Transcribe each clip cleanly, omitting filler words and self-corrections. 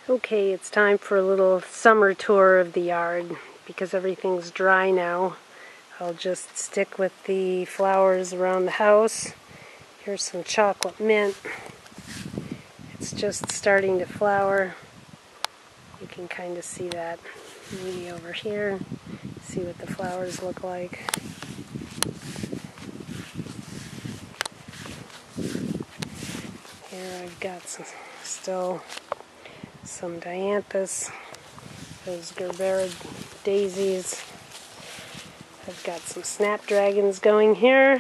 Okay, it's time for a little summer tour of the yard. Because everything's dry now, I'll just stick with the flowers around the house. Here's some chocolate mint. It's just starting to flower. You can kind of see that maybe over here. See what the flowers look like. Here I've got still some dianthus, those Gerbera daisies. I've got some snapdragons going here.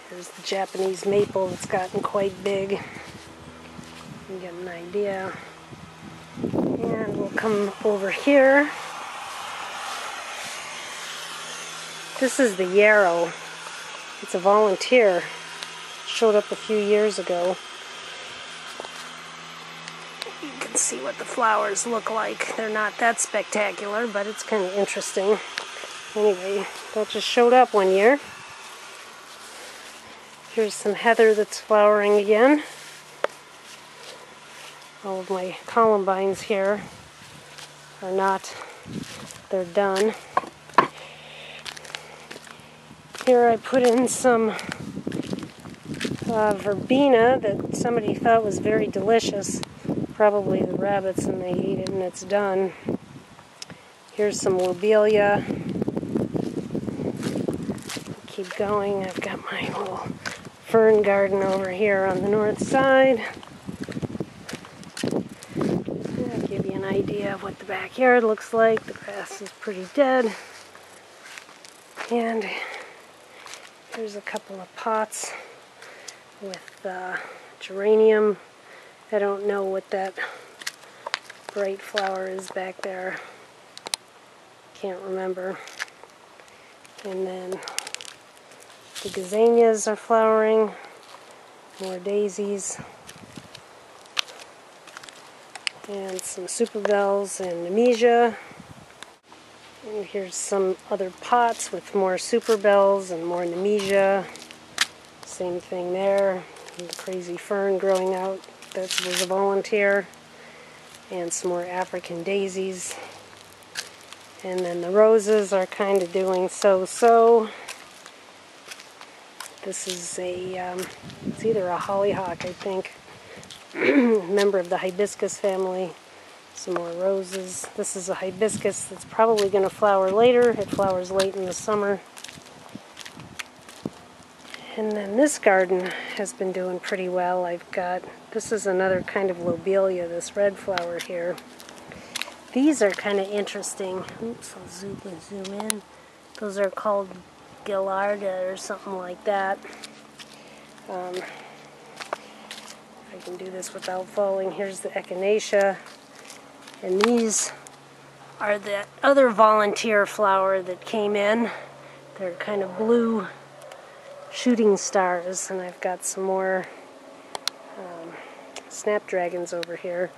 Here's the Japanese maple that's gotten quite big. You get an idea. And we'll come over here. This is the yarrow. It's a volunteer. Showed up a few years ago. You can see what the flowers look like. They're not that spectacular, but it's kind of interesting. Anyway, that just showed up one year. Here's some heather that's flowering again. All of my columbines here are not, they're done. Here I put in some verbena that somebody thought was very delicious. Probably the rabbits, and they ate it and it's done. Here's some lobelia. Keep going. I've got my little fern garden over here on the north side. I'll give you an idea of what the backyard looks like. The grass is pretty dead. And here's a couple of pots with geranium. I don't know what that bright flower is back there. Can't remember. And then the gazanias are flowering. More daisies. And some superbells and nemesia. And here's some other pots with more superbells and more nemesia. Same thing there. And the crazy fern growing out. That was a volunteer. And some more African daisies. And then the roses are kind of doing so-so. This is it's either a hollyhock, I think. Member of the hibiscus family. Some more roses. This is a hibiscus that's probably going to flower later. It flowers late in the summer. And then this garden has been doing pretty well. This is another kind of lobelia, this red flower here. These are kind of interesting. Oops, I'll zoom in. Those are called Gaillardia or something like that. I can do this without falling. Here's the echinacea. And these are the other volunteer flower that came in. They're kind of blue shooting stars. And I've got some more snapdragons over here.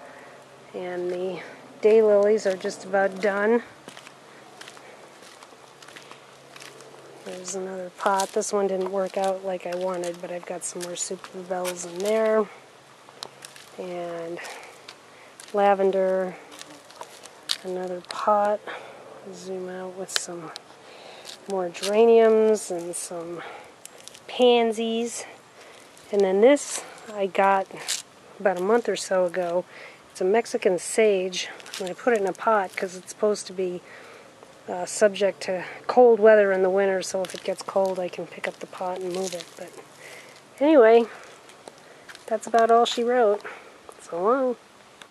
And the daylilies are just about done. There's another pot. This one didn't work out like I wanted, but I've got some more superbells in there. And lavender. Another pot. Zoom out with some more geraniums and some pansies. And then this I got about a month or so ago. It's a Mexican sage, and I put it in a pot because it's supposed to be subject to cold weather in the winter, so if it gets cold I can pick up the pot and move it. But anyway, that's about all she wrote. So long.